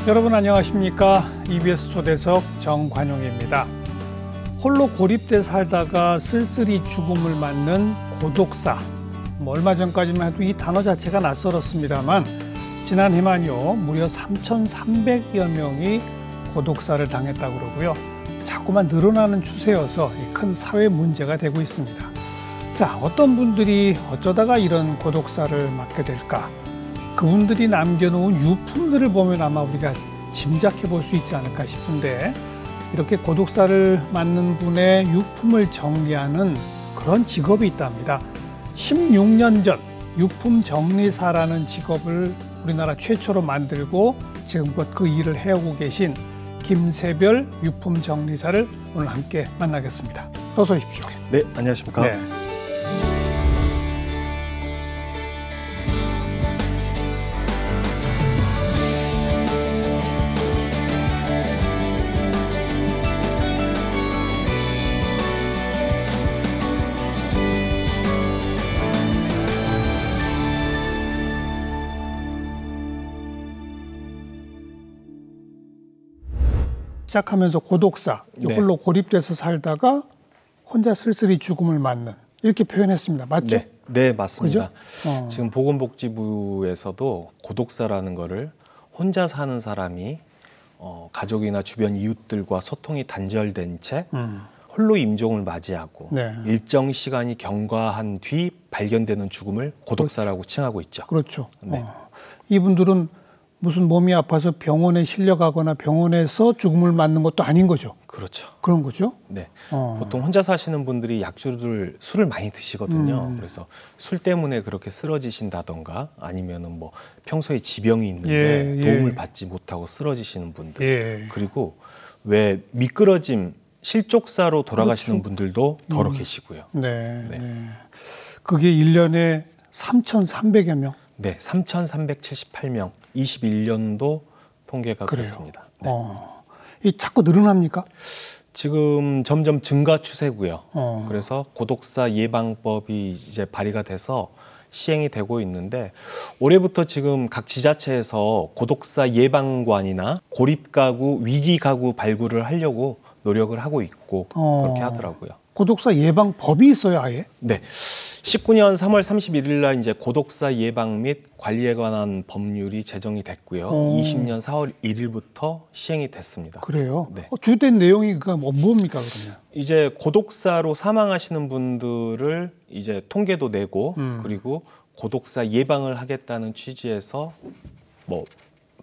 여러분 안녕하십니까? EBS 초대석 정관용입니다. 홀로 고립돼 살다가 쓸쓸히 죽음을 맞는 고독사. 얼마 전까지만 해도 이 단어 자체가 낯설었습니다만 지난해만요 무려 3,300여 명이 고독사를 당했다고 그러고요. 자꾸만 늘어나는 추세여서 큰 사회 문제가 되고 있습니다. 자, 어떤 분들이 어쩌다가 이런 고독사를 맞게 될까? 그분들이 남겨놓은 유품들을 보면 아마 우리가 짐작해 볼 수 있지 않을까 싶은데, 이렇게 고독사를 맞는 분의 유품을 정리하는 그런 직업이 있답니다. 16년 전 유품 정리사라는 직업을 우리나라 최초로 만들고 지금껏 그 일을 해오고 계신 김세별 유품 정리사를 오늘 함께 만나겠습니다. 어서 오십시오. 네, 안녕하십니까? 네. 시작하면서 고독사, 네. 홀로 고립돼서 살다가 혼자 쓸쓸히 죽음을 맞는, 이렇게 표현했습니다. 맞죠? 네, 네 맞습니다. 그죠? 지금 보건복지부에서도 고독사라는 거를 혼자 사는 사람이 가족이나 주변 이웃들과 소통이 단절된 채 홀로 임종을 맞이하고 네. 일정 시간이 경과한 뒤 발견되는 죽음을 고독사라고 칭하고 있죠. 그렇죠. 네. 이분들은 무슨 몸이 아파서 병원에 실려가거나 병원에서 죽음을 맞는 것도 아닌 거죠. 그렇죠. 그런 거죠. 네. 보통 혼자 사시는 분들이 술을 많이 드시거든요. 그래서 술 때문에 그렇게 쓰러지신다던가 아니면은 뭐 평소에 지병이 있는데 도움을 받지 못하고 쓰러지시는 분들. 그리고 왜 미끄러짐, 실족사로 돌아가시는 그렇죠. 분들도 더러 계시고요. 네. 네. 네. 그게 1년에 3,300여 명. 네, 3,378명. 21년도 통계가 그래요. 그렇습니다. 네. 이 자꾸 늘어납니까? 지금 점점 증가 추세고요. 그래서 고독사 예방법이 이제 발의가 돼서 시행이 되고 있는데, 올해부터 지금 각 지자체에서 고독사 예방관이나 고립가구, 위기가구 발굴을 하려고 노력을 하고 있고 그렇게 하더라고요. 고독사 예방법이 있어요, 아예? 네. 19년 3월 31일 날 이제 고독사 예방 및 관리에 관한 법률이 제정이 됐고요. 20년 4월 1일부터 시행이 됐습니다. 그래요? 네. 주된 내용이 뭡니까, 그러면? 이제 고독사로 사망하시는 분들을 이제 통계도 내고 그리고 고독사 예방을 하겠다는 취지에서 뭐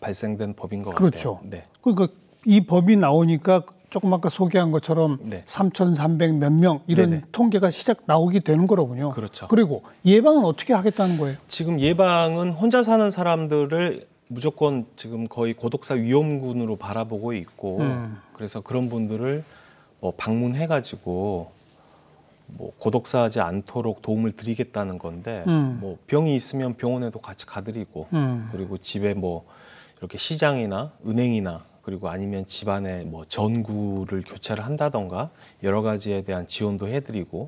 발생된 법인 것 같아요. 그렇죠. 네. 그러니까 이 법이 나오니까 조금 아까 소개한 것처럼 네. 3,300 몇 명 이런 네네. 통계가 나오게 되는 거로군요. 그렇죠. 그리고 예방은 어떻게 하겠다는 거예요? 지금 예방은 혼자 사는 사람들을 무조건 지금 거의 고독사 위험군으로 바라보고 있고 그래서 그런 분들을 뭐 방문해가지고 뭐 고독사하지 않도록 도움을 드리겠다는 건데 뭐 병이 있으면 병원에도 같이 가드리고 그리고 집에 뭐 이렇게 시장이나 은행이나 그리고 아니면 집안에 뭐 전구를 교체를 한다던가 여러 가지에 대한 지원도 해드리고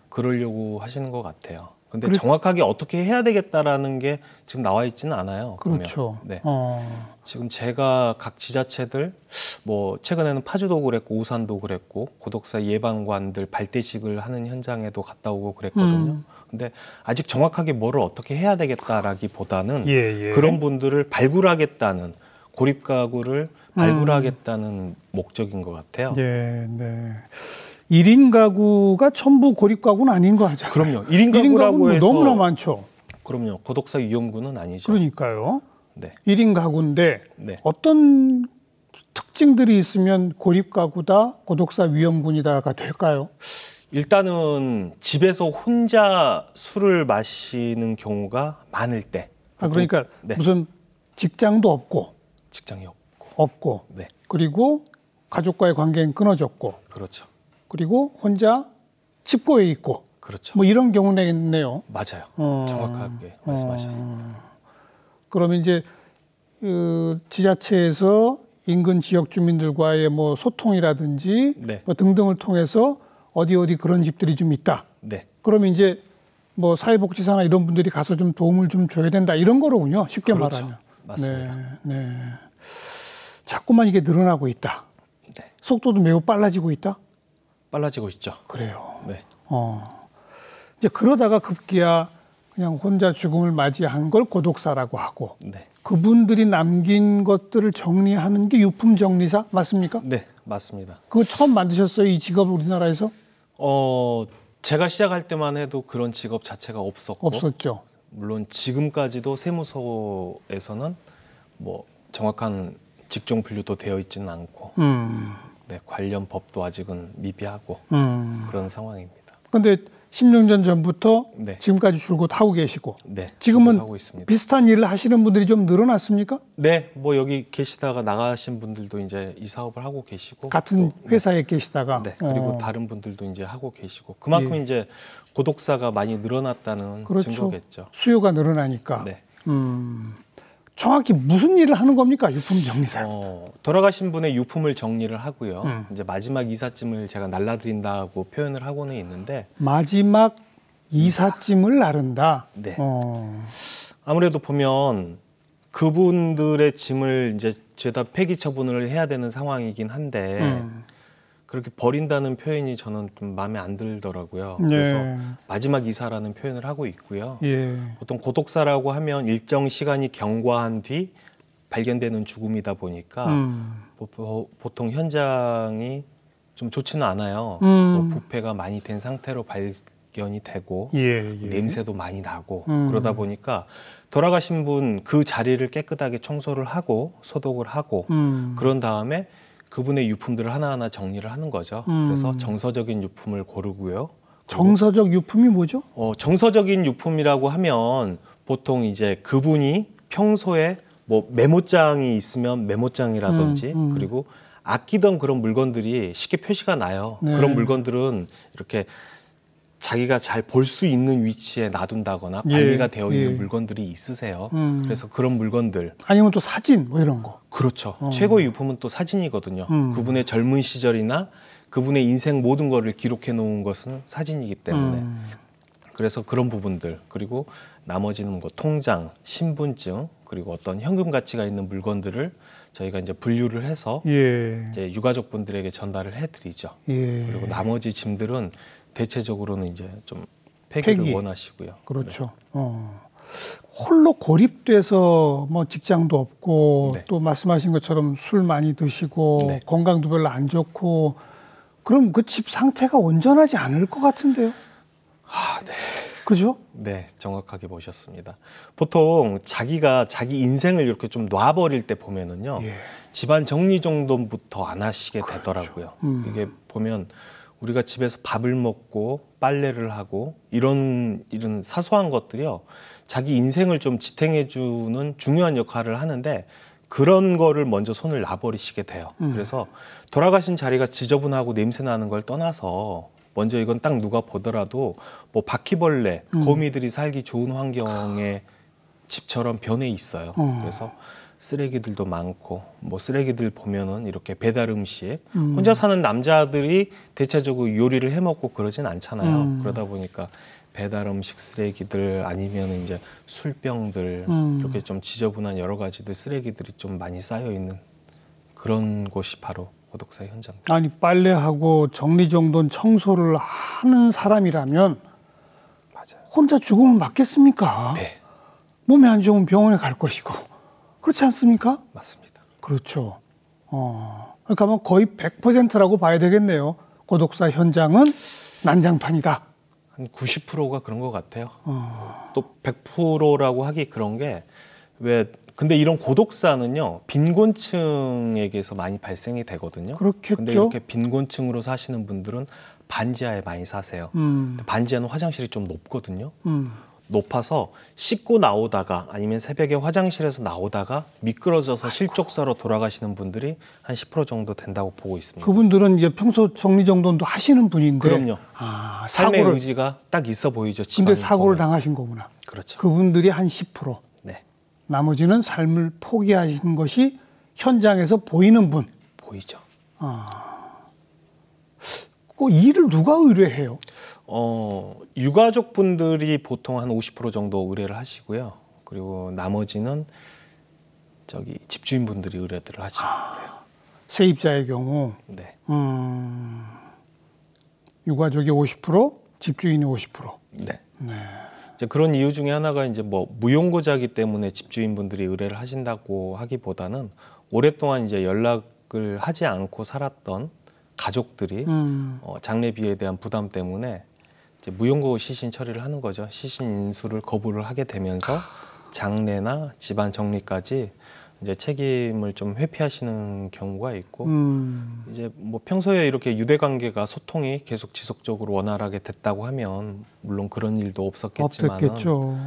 그러려고 하시는 것 같아요. 근데 정확하게 어떻게 해야 되겠다라는 게 지금 나와 있지는 않아요. 그렇죠. 네. 지금 제가 각 지자체들 뭐 최근에는 파주도 그랬고 우산도 그랬고 고독사 예방관들 발대식을 하는 현장에도 갔다 오고 그랬거든요. 근데 아직 정확하게 뭐를 어떻게 해야 되겠다라기보다는 그런 분들을 발굴하겠다는 고립가구를 발굴하겠다는 목적인 것 같아요. 네. 1인 가구가 전부 고립가구는 아닌 거 하죠. 그럼요. 1인 가구라고 해서 너무나 많죠. 그럼요. 고독사 위험군은 아니죠. 그러니까요. 네. 1인 가구인데 네. 어떤 특징들이 있으면 고립가구다, 고독사 위험군이다가 될까요? 일단은 집에서 혼자 술을 마시는 경우가 많을 때. 그러니까 무슨 직장도 없고 직장이 없고 네. 그리고 가족과의 관계는 끊어졌고 그렇죠. 그리고 혼자 칩고에 있고 그렇죠. 뭐 이런 경우네요. 맞아요. 정확하게 말씀하셨습니다. 그러면 이제 지자체에서 인근 지역 주민들과의 뭐 소통이라든지 뭐 등등을 통해서 어디 그런 집들이 좀 있다. 그러면 이제 뭐 사회복지사나 이런 분들이 가서 좀 도움을 좀 줘야 된다 이런 거로군요. 쉽게 그렇죠. 말하면. 맞습니다. 네. 자꾸만 이게 늘어나고 있다. 네. 속도도 매우 빨라지고 있다. 빨라지고 있죠. 그래요. 네. 이제 그러다가 급기야 그냥 혼자 죽음을 맞이한 걸 고독사라고 하고 네. 그분들이 남긴 것들을 정리하는 게 유품정리사 맞습니까? 네, 맞습니다. 그거 처음 만드셨어요, 이 직업을 우리나라에서? 제가 시작할 때만 해도 그런 직업 자체가 없었고, 없었죠. 물론 지금까지도 세무서에서는 뭐 정확한 직종 분류도 되어 있지는 않고, 네, 관련 법도 아직은 미비하고 그런 상황입니다. 근데 10년 전부터 네. 지금까지 줄곧 하고 계시고, 네, 지금은 하고 있습니다. 비슷한 일을 하시는 분들이 좀 늘어났습니까? 네, 뭐 여기 계시다가 나가신 분들도 이제 이 사업을 하고 계시고, 같은 또, 회사에 계시다가. 네, 그리고 다른 분들도 이제 하고 계시고, 그만큼 예. 이제 고독사가 많이 늘어났다는 그렇죠. 증거겠죠. 수요가 늘어나니까. 네. 정확히 무슨 일을 하는 겁니까, 유품정리사? 돌아가신 분의 유품을 정리를 하고요. 이제 마지막 이삿짐을 제가 날라드린다고 표현을 하고는 있는데, 마지막 이삿짐을 나른다. 네. 아무래도 보면 그분들의 짐을 이제 죄다 폐기 처분을 해야 되는 상황이긴 한데 그렇게 버린다는 표현이 저는 좀 마음에 안 들더라고요. 그래서 마지막 이사라는 표현을 하고 있고요. 예. 보통 고독사라고 하면 일정 시간이 경과한 뒤 발견되는 죽음이다 보니까 보통 현장이 좀 좋지는 않아요. 뭐 부패가 많이 된 상태로 발견이 되고 냄새도 많이 나고 그러다 보니까 돌아가신 분 그 자리를 깨끗하게 청소를 하고 소독을 하고 그런 다음에 그분의 유품들을 하나하나 정리를 하는 거죠. 그래서 정서적인 유품을 고르고요. 정서적 유품이 뭐죠? 정서적인 유품이라고 하면 보통 이제 그분이 평소에 뭐 메모장이 있으면 메모장이라든지 그리고 아끼던 그런 물건들이 쉽게 표시가 나요. 네. 그런 물건들은 이렇게 자기가 잘 볼 수 있는 위치에 놔둔다거나 관리가 되어 있는 물건들이 있으세요. 그래서 그런 물건들 아니면 또 사진 뭐 이런 거. 그렇죠. 최고의 유품은 또 사진이거든요. 그분의 젊은 시절이나 그분의 인생 모든 거를 기록해 놓은 것은 사진이기 때문에 그래서 그런 부분들 그리고 나머지는 뭐 통장, 신분증 그리고 어떤 현금 가치가 있는 물건들을 저희가 이제 분류를 해서 이제 유가족분들에게 전달을 해드리죠. 그리고 나머지 짐들은 대체적으로는 이제 좀 폐기를 원하시고요. 그렇죠. 네. 홀로 고립돼서 뭐 직장도 없고 또 말씀하신 것처럼 술 많이 드시고 건강도 별로 안 좋고 그럼 그 집 상태가 온전하지 않을 것 같은데요. 네. 그죠? 네, 정확하게 보셨습니다. 보통 자기가 자기 인생을 이렇게 좀 놔버릴 때 보면은요, 집안 정리 정돈부터 안 하시게 되더라고요. 이게 보면 우리가 집에서 밥을 먹고 빨래를 하고 이런 사소한 것들이요, 자기 인생을 좀 지탱해주는 중요한 역할을 하는데 그런 거를 먼저 손을 놔버리시게 돼요. 그래서 돌아가신 자리가 지저분하고 냄새 나는 걸 떠나서 먼저 이건 딱 누가 보더라도 뭐 바퀴벌레, 거미들이 살기 좋은 환경의 집처럼 변해 있어요. 그래서 쓰레기들도 많고 뭐 쓰레기들 보면은 이렇게 배달 음식 혼자 사는 남자들이 대체적으로 요리를 해 먹고 그러진 않잖아요. 그러다 보니까 배달 음식 쓰레기들 아니면 이제 술병들 이렇게 좀 지저분한 여러 가지들 쓰레기들이 좀 많이 쌓여 있는 그런 곳이 바로 고독사 현장입니다. 아니 빨래하고 정리정돈 청소를 하는 사람이라면 맞아요. 혼자 죽음을 맞겠습니까? 네. 몸이 안 좋으면 병원에 갈 것이고 그렇지 않습니까? 맞습니다. 그렇죠. 그러니까 뭐 거의 100%라고 봐야 되겠네요. 고독사 현장은 난장판이다. 한 90%가 그런 것 같아요. 또 100%라고 하기 그런 게 근데 이런 고독사는요 빈곤층에게서 많이 발생이 되거든요. 그렇겠죠. 근데 이렇게 빈곤층으로 사시는 분들은 반지하에 많이 사세요. 반지하는 화장실이 좀 높거든요. 높아서 씻고 나오다가 아니면 새벽에 화장실에서 나오다가 미끄러져서 실족사로 돌아가시는 분들이 한 10% 정도 된다고 보고 있습니다. 그분들은 이제 평소 정리정돈도 하시는 분인데 그럼요. 삶의 의지가 딱 있어 보이죠. 근데 사고를 당하신 거구나. 그렇죠. 그분들이 한 10%. 네. 나머지는 삶을 포기하신 것이 현장에서 보이는 분. 보이죠. 그 일을 누가 의뢰해요? 유가족분들이 보통 한 50% 정도 의뢰를 하시고요. 그리고 나머지는 저기 집주인분들이 의뢰들을 하시는 거예요. 세입자의 경우 네. 유가족이 50%, 집주인이 50%. 네. 네. 이제 그런 이유 중에 하나가 이제 뭐 무용고자기 때문에 집주인분들이 의뢰를 하신다고 하기보다는 오랫동안 이제 연락을 하지 않고 살았던 가족들이 장례비에 대한 부담 때문에 이제 무용고 시신 처리를 하는 거죠. 시신 인수를 거부를 하게 되면서 장례나 집안 정리까지 이제 책임을 좀 회피하시는 경우가 있고 이제 뭐 평소에 이렇게 유대 관계가 소통이 계속 지속적으로 원활하게 됐다고 하면 물론 그런 일도 없었겠지만 없겠죠.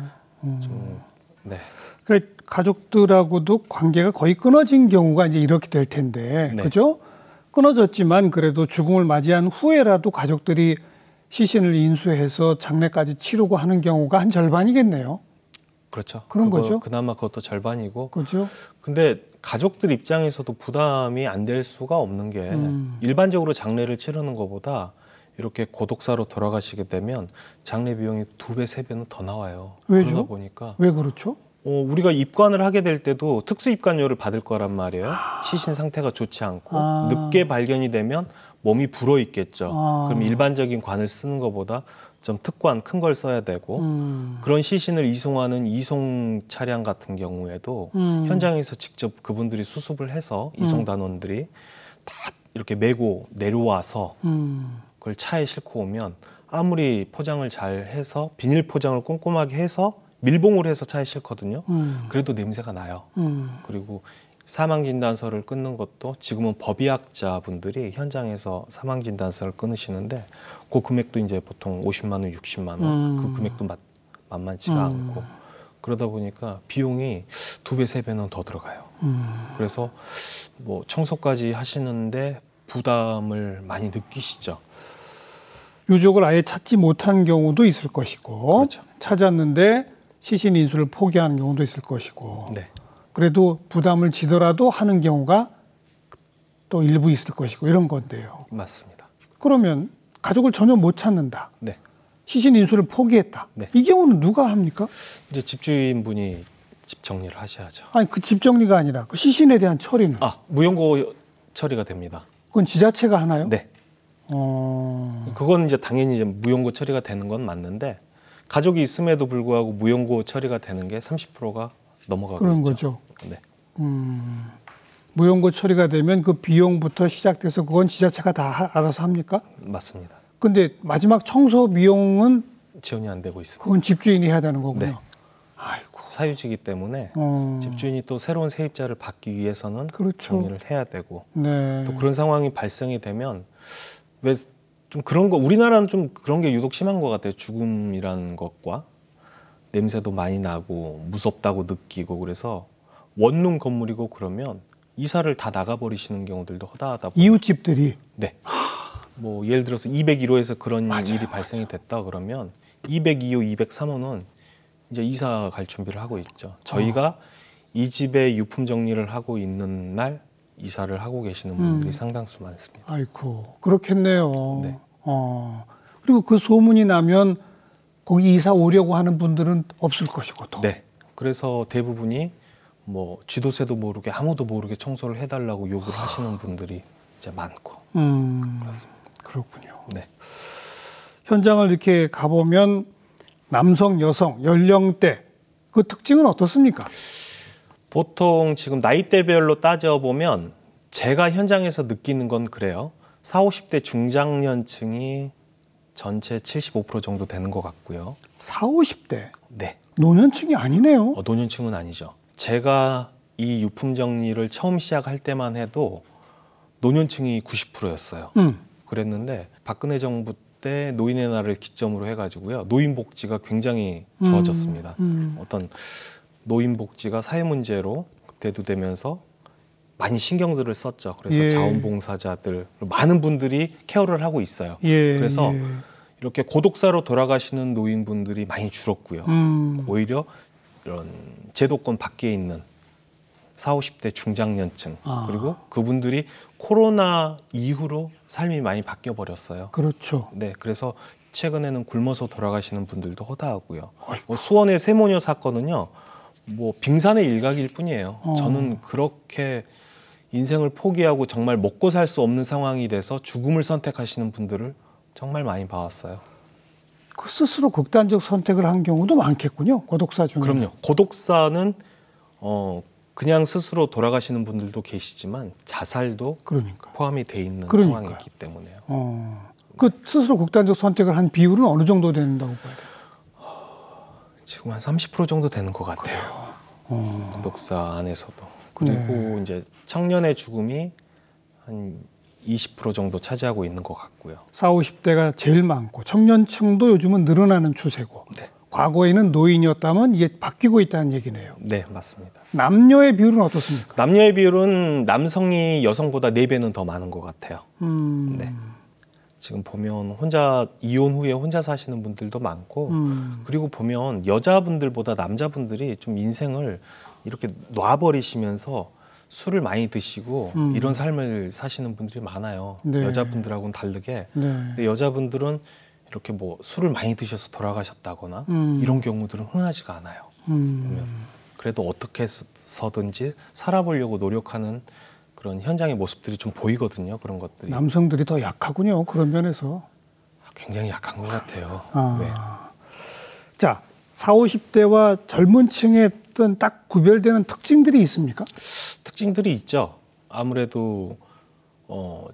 네. 그러니까 가족들하고도 관계가 거의 끊어진 경우가 이제 이렇게 될 텐데, 네. 그죠? 끊어졌지만 그래도 죽음을 맞이한 후에라도 가족들이 시신을 인수해서 장례까지 치르고 하는 경우가 한 절반이겠네요. 그렇죠. 그런 거죠. 그나마 그것도 절반이고. 그렇죠. 근데 가족들 입장에서도 부담이 안 될 수가 없는 게 일반적으로 장례를 치르는 것보다 이렇게 고독사로 돌아가시게 되면 장례 비용이 2배, 3배는 더 나와요. 왜죠? 그러다 보니까 왜 그렇죠? 우리가 입관을 하게 될 때도 특수 입관료를 받을 거란 말이에요. 시신 상태가 좋지 않고 늦게 발견이 되면 몸이 불어 있겠죠. 그럼 일반적인 관을 쓰는 것보다 좀 특관 큰 걸 써야 되고 그런 시신을 이송하는 이송 차량 같은 경우에도 현장에서 직접 그분들이 수습을 해서 이송 단원들이 다 이렇게 메고 내려와서 그걸 차에 싣고 오면 아무리 포장을 잘 해서 비닐 포장을 꼼꼼하게 해서 밀봉을 해서 차에 싣거든요. 그래도 냄새가 나요. 그리고 사망진단서를 끊는 것도 지금은 법의학자분들이 현장에서 사망진단서를 끊으시는데 그 금액도 이제 보통 50만 원, 60만 원 그 금액도 만만치가 않고 그러다 보니까 비용이 2배, 3배는 더 들어가요. 그래서 뭐 청소까지 하시는데 부담을 많이 느끼시죠. 유족을 아예 찾지 못한 경우도 있을 것이고, 그렇죠. 찾았는데 시신 인수를 포기하는 경우도 있을 것이고, 네. 그래도 부담을 지더라도 하는 경우가 또 일부 있을 것이고 이런 건데요. 맞습니다. 그러면 가족을 전혀 못 찾는다. 네. 시신 인수를 포기했다. 네. 이 경우는 누가 합니까? 이제 집주인분이 집 정리를 하셔야죠. 아니 그 집 정리가 아니라 그 시신에 대한 처리는 무용고 처리가 됩니다. 그건 지자체가 하나요? 네. 그건 이제 당연히 이제 무용고 처리가 되는 건 맞는데 가족이 있음에도 불구하고 무용고 처리가 되는 게 30%가 넘어가고 그런 있죠. 거죠. 네. 무용고 처리가 되면 그 비용부터 시작돼서 그건 지자체가 다 알아서 합니까? 맞습니다. 근데 마지막 청소 비용은 지원이 안 되고 있습니다. 그건 집주인이 해야 되는 거군요. 네. 아이고. 사유지기 때문에 집주인이 또 새로운 세입자를 받기 위해서는 그렇죠. 정리를 해야 되고 네. 또 그런 상황이 발생이 되면 왜 좀 그런 거 우리나라는 좀 그런 게 유독 심한 것 같아요. 죽음이라는 것과 냄새도 많이 나고 무섭다고 느끼고 그래서 원룸 건물이고 그러면 이사를 다 나가버리시는 경우들도 허다하다 보니까 이웃집들이 네. 뭐 예를 들어서 201호에서 그런 맞아요, 일이 발생이 됐다 그러면 202호, 203호는 이제 이사 갈 준비를 하고 있죠. 저희가 이 집에 유품 정리를 하고 있는 날 이사를 하고 계시는 분들이 상당수 많습니다. 아이고 그렇겠네요. 네. 그리고 그 소문이 나면 거기 이사 오려고 하는 분들은 없을 것이고 또. 네. 그래서 대부분이 뭐 쥐도새도 모르게 아무도 모르게 청소를 해달라고 요구를 하시는 분들이 이제 많고 그렇습니다. 그렇군요. 네. 현장을 이렇게 가보면 남성, 여성, 연령대 그 특징은 어떻습니까? 보통 지금 나이대별로 따져보면 제가 현장에서 느끼는 건 그래요. 40, 50대 중장년층이 전체 75% 정도 되는 것 같고요. 40, 50대? 네. 노년층이 아니네요. 노년층은 아니죠. 제가 이 유품 정리를 처음 시작할 때만 해도 노년층이 90%였어요. 그랬는데 박근혜 정부 때 노인의 날을 기점으로 해가지고요. 노인복지가 굉장히 좋아졌습니다. 어떤 노인복지가 사회 문제로 그때도 되면서 많이 신경들을 썼죠. 그래서 예. 자원봉사자들 많은 분들이 케어를 하고 있어요. 예, 그래서 예. 이렇게 고독사로 돌아가시는 노인분들이 많이 줄었고요. 오히려 이런 제도권 밖에 있는 40, 50대 중장년층 그리고 그분들이 코로나 이후로 삶이 많이 바뀌어 버렸어요. 그렇죠. 네, 그래서 최근에는 굶어서 돌아가시는 분들도 허다하고요. 수원의 세모녀 사건은요. 뭐 빙산의 일각일 뿐이에요. 저는 그렇게 인생을 포기하고 정말 먹고 살 수 없는 상황이 돼서 죽음을 선택하시는 분들을 정말 많이 봐왔어요. 그 스스로 극단적 선택을 한 경우도 많겠군요. 고독사 중에. 그럼요. 고독사는 그냥 스스로 돌아가시는 분들도 계시지만 자살도 그러니까. 포함이 돼 있는 그러니까요. 상황이기 때문에요. 그 스스로 극단적 선택을 한 비율은 어느 정도 된다고 봐야 돼요? 지금 한 30% 정도 되는 것 같아요. 고독사 안에서도. 그리고 이제 청년의 죽음이 한 20% 정도 차지하고 있는 것 같고요. 40, 50대가 제일 많고 청년층도 요즘은 늘어나는 추세고 네. 과거에는 노인이었다면 이게 바뀌고 있다는 얘기네요. 네, 맞습니다. 남녀의 비율은 어떻습니까? 남녀의 비율은 남성이 여성보다 4배는 더 많은 것 같아요. 네. 지금 보면 이혼 후에 혼자 사시는 분들도 많고 그리고 보면 여자분들보다 남자분들이 좀 인생을 이렇게 놔버리시면서 술을 많이 드시고 이런 삶을 사시는 분들이 많아요. 네. 여자분들하고는 다르게. 네. 근데 여자분들은 이렇게 뭐 술을 많이 드셔서 돌아가셨다거나 이런 경우들은 흔하지가 않아요. 보면. 그래도 어떻게 해서든지 살아보려고 노력하는 그런 현장의 모습들이 좀 보이거든요. 그런 것들이. 남성들이 더 약하군요. 그런 면에서. 굉장히 약한 것 같아요. 네. 자, 40, 50대와 젊은 층의 어떤 딱 구별되는 특징들이 있습니까? 특징들이 있죠. 아무래도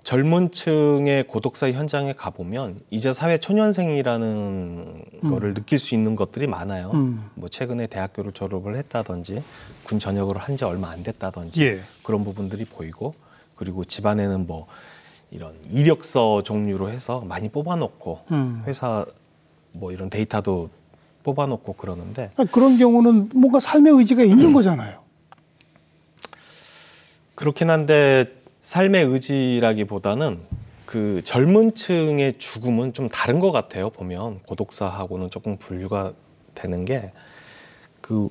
젊은 층의 고독사 현장에 가보면 이제 사회 초년생이라는 거를 느낄 수 있는 것들이 많아요. 뭐 최근에 대학교를 졸업을 했다든지 군 전역을 한 지 얼마 안 됐다든지 예. 그런 부분들이 보이고 그리고 집안에는 뭐 이런 이력서 종류로 해서 많이 뽑아놓고 회사 뭐 이런 데이터도 뽑아놓고 그러는데 그런 경우는 뭔가 삶의 의지가 있는 거잖아요. 그렇긴 한데 삶의 의지라기보다는 그 젊은 층의 죽음은 좀 다른 것 같아요. 보면 고독사하고는 조금 분류가 되는 게 그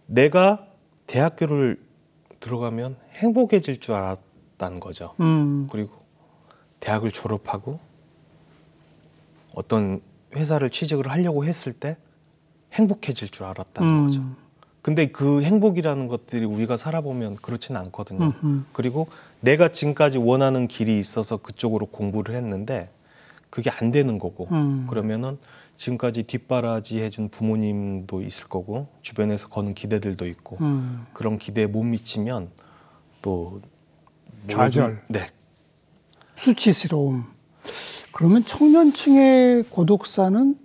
내가 대학교를 들어가면 행복해질 줄 알았다는 거죠. 그리고 대학을 졸업하고 어떤 회사를 취직을 하려고 했을 때 행복해질 줄 알았다는 거죠. 근데 그 행복이라는 것들이 우리가 살아보면 그렇지는 않거든요. 그리고 내가 지금까지 원하는 길이 있어서 그쪽으로 공부를 했는데 그게 안 되는 거고 그러면은 지금까지 뒷바라지 해준 부모님도 있을 거고 주변에서 거는 기대들도 있고 그런 기대에 못 미치면 또 좌절, 네. 수치스러움. 그러면 청년층의 고독사는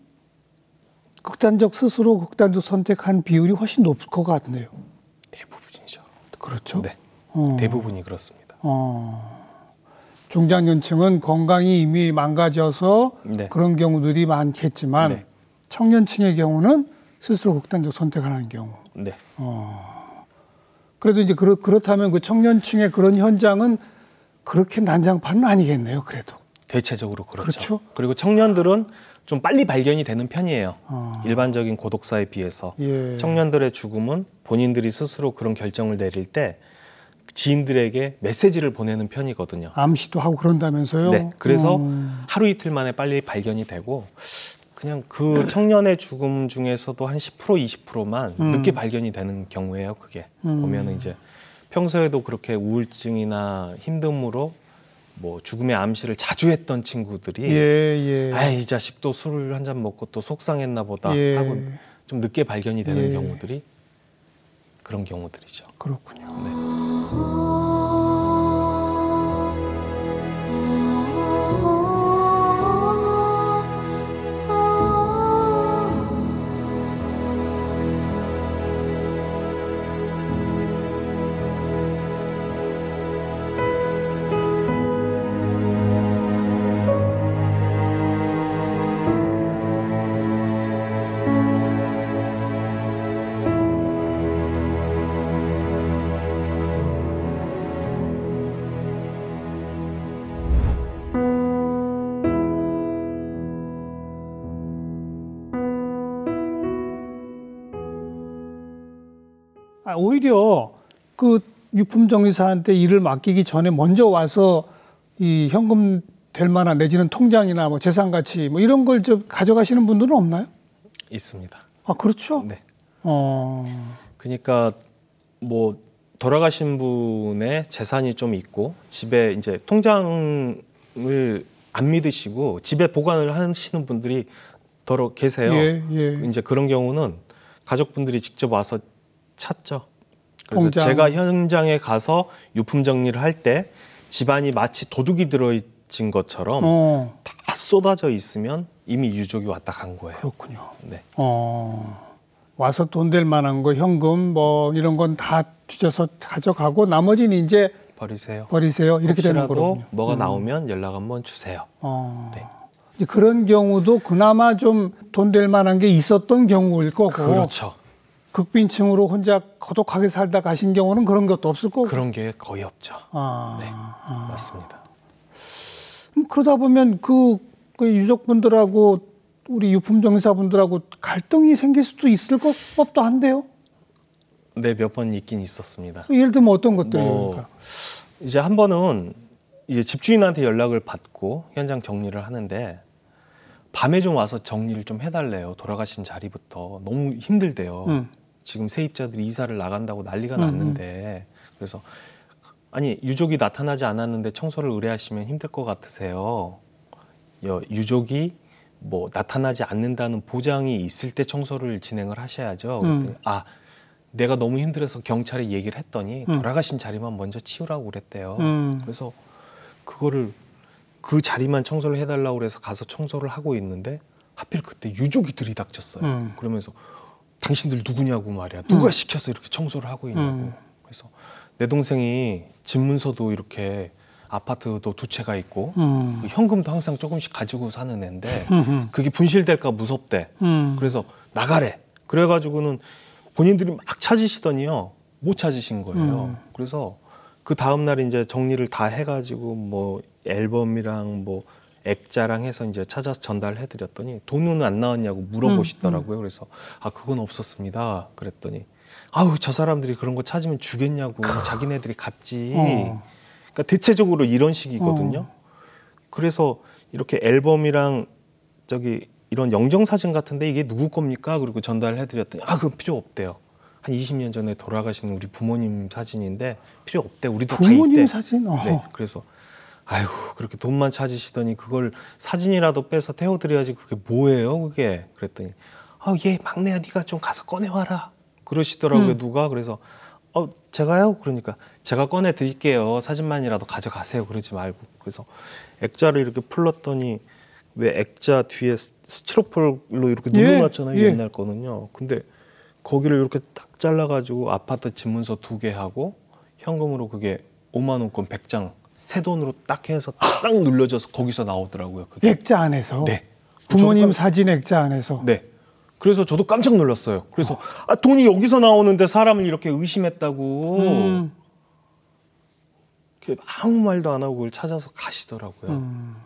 스스로 극단적 선택한 비율이 훨씬 높을 것 같네요. 대부분이죠. 그렇죠? 네. 대부분이 그렇습니다. 중장년층은 건강이 이미 망가져서 네. 그런 경우들이 많겠지만 네. 청년층의 경우는 스스로 극단적 선택을 하는 경우. 네. 그래도 이제 그렇다면 그 청년층의 그런 현장은 그렇게 난장판은 아니겠네요. 그래도. 대체적으로 그렇죠. 그렇죠? 그리고 청년들은 좀 빨리 발견이 되는 편이에요. 일반적인 고독사에 비해서. 예. 청년들의 죽음은 본인들이 스스로 그런 결정을 내릴 때 지인들에게 메시지를 보내는 편이거든요. 암시도 하고 그런다면서요? 네. 그래서 하루 이틀 만에 빨리 발견이 되고 그냥 그 청년의 죽음 중에서도 한 10% 20%만 늦게 발견이 되는 경우예요. 그게 보면은 이제 평소에도 그렇게 우울증이나 힘듦으로 뭐 죽음의 암시를 자주 했던 친구들이 이 자식 또 술을 한 잔 먹고 또 속상했나 보다 하고 좀 늦게 발견이 되는 경우들이 그런 경우들이죠. 그렇군요. 네. 오히려 그 유품정리사한테 일을 맡기기 전에 먼저 와서 이 현금 될 만한 내지는 통장이나 뭐 재산가치 뭐 이런 걸 좀 가져가시는 분들은 없나요? 있습니다. 아, 그렇죠? 네. 그러니까 뭐 돌아가신 분의 재산이 좀 있고 집에 이제 통장을 안 믿으시고 집에 보관을 하시는 분들이 더러 계세요. 예, 예. 이제 그런 경우는 가족분들이 직접 와서 찾죠. 그래서 통장. 제가 현장에 가서 유품 정리를 할 때 집안이 마치 도둑이 들어있진 것처럼 다 쏟아져 있으면 이미 유족이 왔다 간 거예요. 그렇군요. 네. 와서 돈 될 만한 거 현금 뭐 이런 건 다 뒤져서 가져가고 나머지는 이제 버리세요. 이렇게 되는 거군요. 뭐가 나오면 연락 한번 주세요. 네. 이제 그런 경우도 그나마 좀 돈 될 만한 게 있었던 경우일 거고. 그렇죠. 극빈층으로 혼자 고독하게 살다 가신 경우는 그런 것도 없을 거고. 그런 게 거의 없죠. 네, 맞습니다. 그러다 보면 그 유족분들하고 우리 유품정리사분들하고 갈등이 생길 수도 있을 법도 한데요. 네, 몇 번 있긴 있었습니다. 예를 들면 어떤 것들입니까? 이제 한 번은 이제 집주인한테 연락을 받고 현장 정리를 하는데 밤에 좀 와서 정리를 좀 해달래요. 돌아가신 자리부터 너무 힘들대요. 지금 세입자들이 이사를 나간다고 난리가 났는데 그래서 아니 유족이 나타나지 않았는데 청소를 의뢰하시면 힘들 것 같으세요. 유족이 뭐 나타나지 않는다는 보장이 있을 때 청소를 진행을 하셔야죠. 그랬더니 내가 너무 힘들어서 경찰에 얘기를 했더니 돌아가신 자리만 먼저 치우라고 그랬대요. 그래서 그거를 그 자리만 청소를 해달라고 그래서 가서 청소를 하고 있는데 하필 그때 유족이 들이닥쳤어요. 그러면서 당신들 누구냐고 말이야. 누가 시켜서 이렇게 청소를 하고 있냐고. 그래서 내 동생이 집문서도 이렇게 아파트도 두 채가 있고 현금도 항상 조금씩 가지고 사는 애인데 그게 분실될까 무섭대. 그래서 나가래. 그래가지고는 본인들이 막 찾으시더니요 못 찾으신 거예요. 그래서 그 다음 날 이제 정리를 다 해가지고 뭐 앨범이랑 뭐 액자랑 해서 이제 찾아서 전달해드렸더니 돈은 안 나왔냐고 물어보시더라고요. 그래서 그건 없었습니다. 그랬더니 저 사람들이 그런 거 찾으면 주겠냐고 자기네들이 갔지. 그러니까 대체적으로 이런 식이거든요. 그래서 이렇게 앨범이랑 이런 영정사진 같은데 이게 누구 겁니까? 그리고 전달해드렸더니 그건 필요 없대요. 한 20년 전에 돌아가신 우리 부모님 사진인데 필요 없대. 우리도 다 있대. 부모님 사진? 네. 그래서 아이고 그렇게 돈만 찾으시더니 그걸 사진이라도 빼서 태워드려야지 그게 뭐예요 그게. 그랬더니 얘 막내야 네가 좀 가서 꺼내와라 그러시더라고요. 누가. 그래서 제가요? 그러니까 제가 꺼내 드릴게요. 사진만이라도 가져가세요. 그러지 말고. 그래서 액자를 이렇게 풀렀더니 왜 액자 뒤에 스티로폴로 이렇게 눌러놨잖아요. 옛날 거는요. 근데 거기를 이렇게 딱 잘라가지고 아파트 집문서 2개 하고 현금으로 그게 5만 원권 100장 새 돈으로 딱 해서 딱 눌러져서 거기서 나오더라고요. 그게. 액자 안에서? 네. 부모님 사진 액자 안에서? 네. 그래서 저도 깜짝 놀랐어요. 그래서 돈이 여기서 나오는데 사람을 이렇게 의심했다고 아무 말도 안 하고 그걸 찾아서 가시더라고요.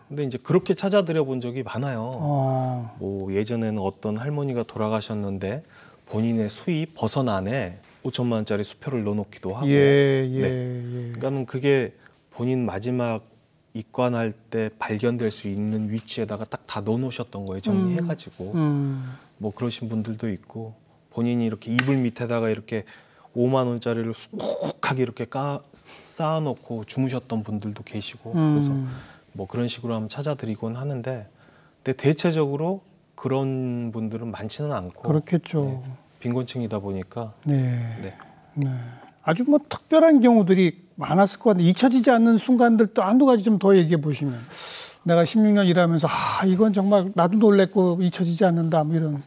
근데 이제 그렇게 찾아드려 본 적이 많아요. 뭐 예전에는 어떤 할머니가 돌아가셨는데 본인의 수입 버선 안에 5천만 원짜리 수표를 넣어놓기도 하고. 그러니까는 그게 본인 마지막 입관할 때 발견될 수 있는 위치에다가 딱 다 넣어놓으셨던 거예요. 정리해가지고. 뭐 그러신 분들도 있고 본인이 이렇게 이불 밑에다가 이렇게 5만 원짜리를 쑥하게 이렇게 쌓아놓고 주무셨던 분들도 계시고 그래서 뭐 그런 식으로 한번 찾아드리곤 하는데 근데 대체적으로 그런 분들은 많지는 않고 그렇겠죠. 빈곤층이다 보니까 아주 뭐 특별한 경우들이 많았을 것 같은데 잊혀지지 않는 순간들 또 한두 가지 좀 더 얘기해 보시면. 내가 16년 일하면서 이건 정말 나도 놀랬고 잊혀지지 않는다 뭐 이런.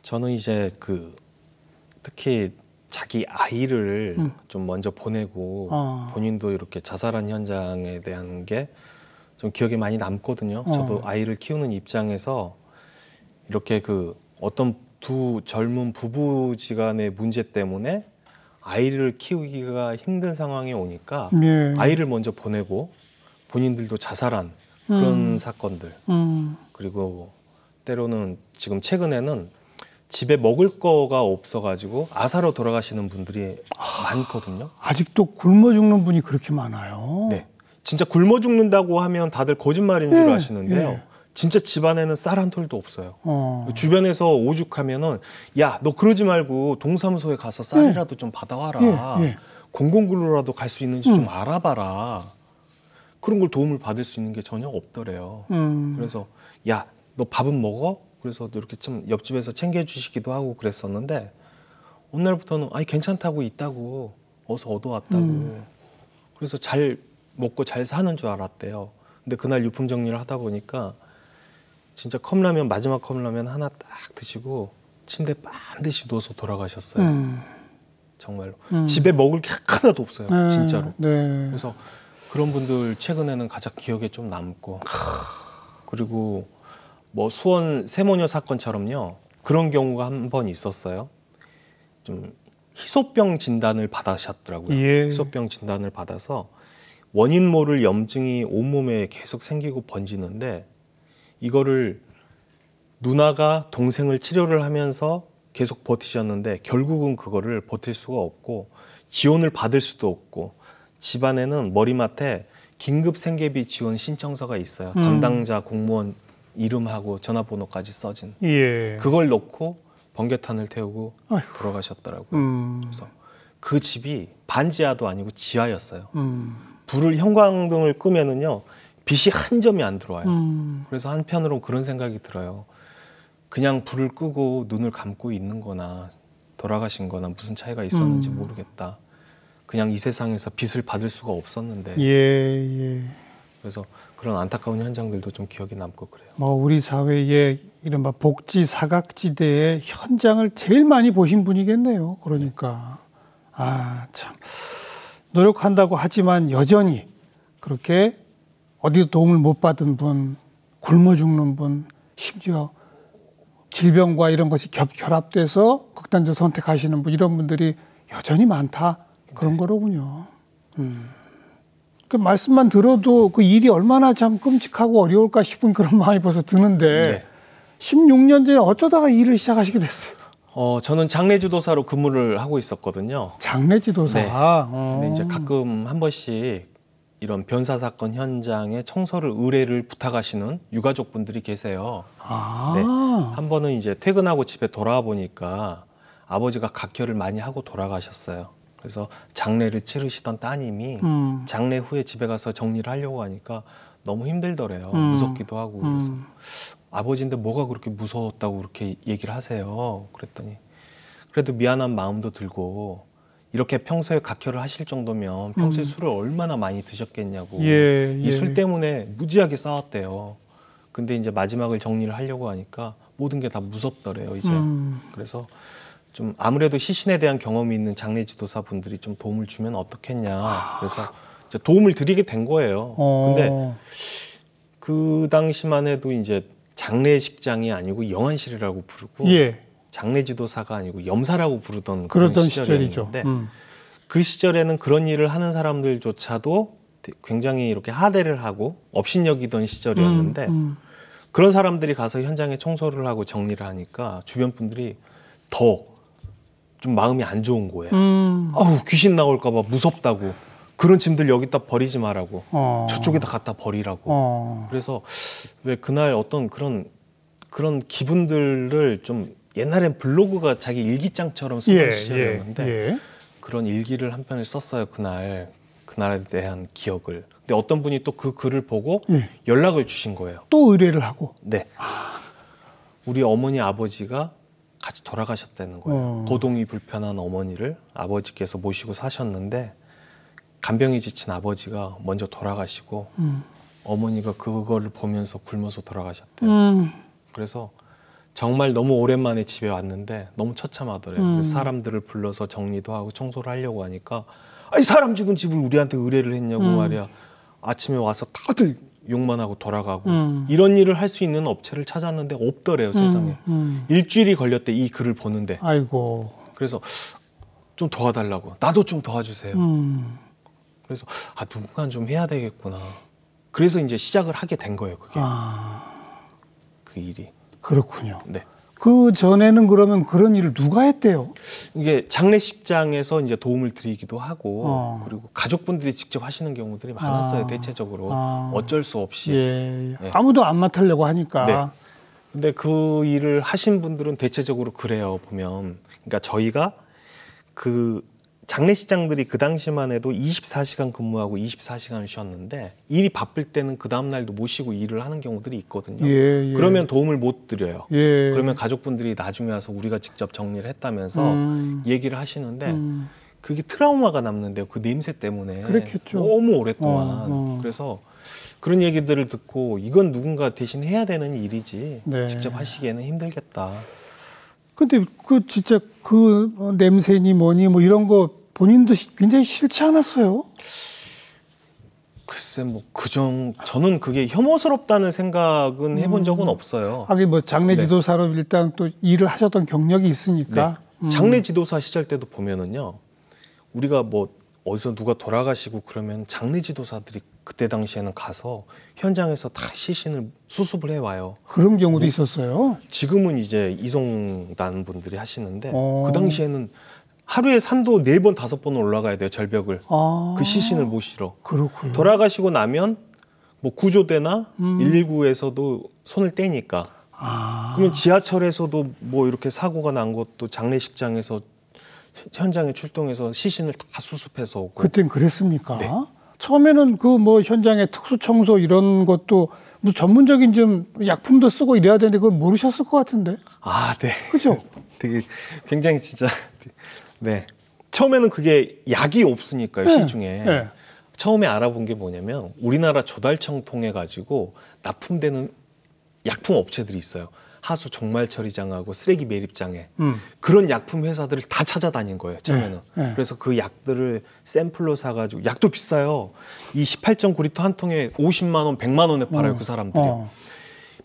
저는 이제 특히 자기 아이를 좀 먼저 보내고 본인도 이렇게 자살한 현장에 대한 게 좀 기억에 많이 남거든요. 저도 아이를 키우는 입장에서 이렇게 어떤 두 젊은 부부지간의 문제 때문에 아이를 키우기가 힘든 상황에 오니까 아이를 먼저 보내고 본인들도 자살한 그런 사건들 그리고 때로는 지금 최근에는 집에 먹을 거가 없어가지고 아사로 돌아가시는 분들이 많거든요. 아직도 굶어 죽는 분이 그렇게 많아요. 네, 진짜 굶어 죽는다고 하면 다들 거짓말인 줄 아시는데요. 진짜 집안에는 쌀 한 톨도 없어요. 주변에서 오죽하면은 야, 너 그러지 말고 동사무소에 가서 쌀이라도 좀 받아와라. 공공근로라도 갈 수 있는지 좀 알아봐라. 그런 걸 도움을 받을 수 있는 게 전혀 없더래요. 그래서 야, 너 밥은 먹어? 그래서 이렇게 좀 옆집에서 챙겨주시기도 하고 그랬었는데 어느 날부터는 아니 괜찮다고 있다고 어서 얻어왔다고. 그래서 잘 먹고 잘 사는 줄 알았대요. 근데 그날 유품 정리를 하다 보니까 진짜 컵라면 마지막 컵라면 하나 딱 드시고 침대에 반드시 누워서 돌아가셨어요. 정말로 집에 먹을 게 하나도 없어요. 진짜로. 그래서 그런 분들 최근에는 가장 기억에 좀 남고 그리고 뭐 수원 세모녀 사건처럼요. 그런 경우가 한 번 있었어요. 좀 희소병 진단을 받으셨더라고요. 희소병 진단을 받아서 원인 모를 염증이 온몸에 계속 생기고 번지는데 이거를 누나가 동생을 치료를 하면서 계속 버티셨는데 결국은 그거를 버틸 수가 없고 지원을 받을 수도 없고 집안에는 머리맡에 긴급 생계비 지원 신청서가 있어요. 담당자 공무원 이름하고 전화번호까지 써진. 그걸 놓고 번개탄을 태우고 돌아가셨더라고요. 그래서 그 집이 반지하도 아니고 지하였어요. 불을 형광등을 끄면은요 빛이 한 점이 안 들어와요. 그래서 한편으로 그런 생각이 들어요. 그냥 불을 끄고 눈을 감고 있는 거나 돌아가신 거나 무슨 차이가 있었는지 모르겠다. 그냥 이 세상에서 빛을 받을 수가 없었는데. 그래서 그런 안타까운 현장들도 좀 기억에 남고 그래요. 뭐 우리 사회의 이른바 복지 사각지대의 현장을 제일 많이 보신 분이겠네요. 그러니까 참 노력한다고 하지만 여전히 그렇게 어디도 도움을 못 받은 분, 굶어 죽는 분, 심지어 질병과 이런 것이 결합돼서 극단적 선택하시는 분, 이런 분들이 여전히 많다. 그런 거로군요. 그 말씀만 들어도 그 일이 얼마나 참 끔찍하고 어려울까 싶은 그런 마음이 벌써 드는데 16년 전에 어쩌다가 일을 시작하시게 됐어요? 저는 장례지도사로 근무를 하고 있었거든요. 장례지도사. 근데 이제 가끔 한 번씩 이런 변사 사건 현장에 청소를 의뢰를 부탁하시는 유가족 분들이 계세요. 한 번은 이제 퇴근하고 집에 돌아와 보니까 아버지가 각혈을 많이 하고 돌아가셨어요. 그래서 장례를 치르시던 따님이 장례 후에 집에 가서 정리를 하려고 하니까 너무 힘들더래요. 무섭기도 하고. 그래서 아버지인데 뭐가 그렇게 무서웠다고 그렇게 얘기를 하세요. 그랬더니 그래도 미안한 마음도 들고 이렇게 평소에 각혈을 하실 정도면 평소에 술을 얼마나 많이 드셨겠냐고. 이 술 때문에 무지하게 싸웠대요. 근데 이제 마지막을 정리를 하려고 하니까 모든 게 다 무섭더래요, 이제. 그래서 좀 아무래도 시신에 대한 경험이 있는 장례지도사 분들이 좀 도움을 주면 어떻겠냐. 그래서 이제 도움을 드리게 된 거예요. 근데 그 당시만 해도 이제 장례식장이 아니고 영안실이라고 부르고 장례지도사가 아니고 염사라고 부르던 그런 시절이었는데 그 시절에는 그런 일을 하는 사람들조차도 굉장히 이렇게 하대를 하고 업신여기던 시절이었는데 그런 사람들이 가서 현장에 청소를 하고 정리를 하니까 주변 분들이 더 좀 마음이 안 좋은 거예요. 아우 귀신 나올까 봐 무섭다고. 그런 짐들 여기다 버리지 말라고. 저쪽에다 갖다 버리라고. 그래서 왜 그날 어떤 그런 기분들을 좀 옛날엔 블로그가 자기 일기장처럼 쓰던 시절이었는데 그런 일기를 한 편을 썼어요. 그날에 대한 기억을. 근데 어떤 분이 또 그 글을 보고 연락을 주신 거예요. 또 의뢰를 하고? 네. 우리 어머니 아버지가 같이 돌아가셨다는 거예요. 거동이 불편한 어머니를 아버지께서 모시고 사셨는데 간병이 지친 아버지가 먼저 돌아가시고 어머니가 그거를 보면서 굶어서 돌아가셨대요. 그래서 정말 너무 오랜만에 집에 왔는데 너무 처참하더래요. 그래서 사람들을 불러서 정리도 하고 청소를 하려고 하니까 아니 사람 죽은 집을 우리한테 의뢰를 했냐고 말이야. 아침에 와서 다들 욕만 하고 돌아가고 이런 일을 할 수 있는 업체를 찾았는데 없더래요. 세상에. 일주일이 걸렸대 이 글을 보는데. 아이고. 그래서 좀 도와달라고. 나도 좀 도와주세요. 그래서 누군가 좀 해야 되겠구나. 그래서 이제 시작을 하게 된 거예요. 그게. 그 일이. 그렇군요. 네. 그 전에는 그러면 그런 일을 누가 했대요? 이게 장례식장에서 이제 도움을 드리기도 하고 그리고 가족분들이 직접 하시는 경우들이 많았어요. 대체적으로 어쩔 수 없이. 예. 네. 아무도 안 맡으려고 하니까. 네. 근데 그 일을 하신 분들은 대체적으로 그래요. 보면 그러니까 저희가 그 장례식장들이 그 당시만 해도 24시간 근무하고 24시간을 쉬었는데 일이 바쁠 때는 그 다음 날도 못 쉬고 일을 하는 경우들이 있거든요. 예. 그러면 도움을 못 드려요. 예. 그러면 가족분들이 나중에 와서 우리가 직접 정리를 했다면서 얘기를 하시는데 그게 트라우마가 남는데요. 그 냄새 때문에. 그렇겠죠. 너무 오랫동안. 그래서 그런 얘기들을 듣고 이건 누군가 대신 해야 되는 일이지 네. 직접 하시기에는 힘들겠다. 근데 그 진짜 그 냄새니 뭐니 뭐 이런 거 본인도 굉장히 싫지 않았어요? 글쎄 뭐 저는 그게 혐오스럽다는 생각은 해본 적은 없어요. 하긴 뭐 장례 지도사로 일단 또 일을 하셨던 경력이 있으니까. 네. 장례 지도사 시절 때도 보면은요. 우리가 뭐 어디서 누가 돌아가시고 그러면 장례 지도사들이 그때 당시에는 가서 현장에서 다 시신을 수습을 해와요. 그런 경우도 있었어요? 지금은 이제 이송단 분들이 하시는데 그 당시에는 하루에 산도 4번, 5번 올라가야 돼요. 절벽을. 그 시신을 모시러. 그렇군요. 돌아가시고 나면 뭐 구조대나 119에서도 손을 떼니까. 그러면 지하철에서도 뭐 이렇게 사고가 난 것도 장례식장에서 현장에 출동해서 시신을 다 수습해서 오고. 그땐 그랬습니까? 네. 처음에는 그 뭐 현장에 특수 청소 이런 것도 뭐 전문적인 좀 약품도 쓰고 이래야 되는데 그걸 모르셨을 것 같은데. 아, 네. 그죠? 되게 굉장히 진짜 네. 처음에는 그게 약이 없으니까요, 네. 시중에. 네. 처음에 알아본 게 뭐냐면 우리나라 조달청 통해 가지고 납품되는 약품 업체들이 있어요. 하수 종말처리장하고 쓰레기 매립장에 그런 약품 회사들을 다 찾아다닌 거예요. 처음에는. 네. 그래서 그 약들을 샘플로 사가지고 약도 비싸요. 이 18.9리터 한 통에 50만 원, 100만 원에 팔아요. 그 사람들이요.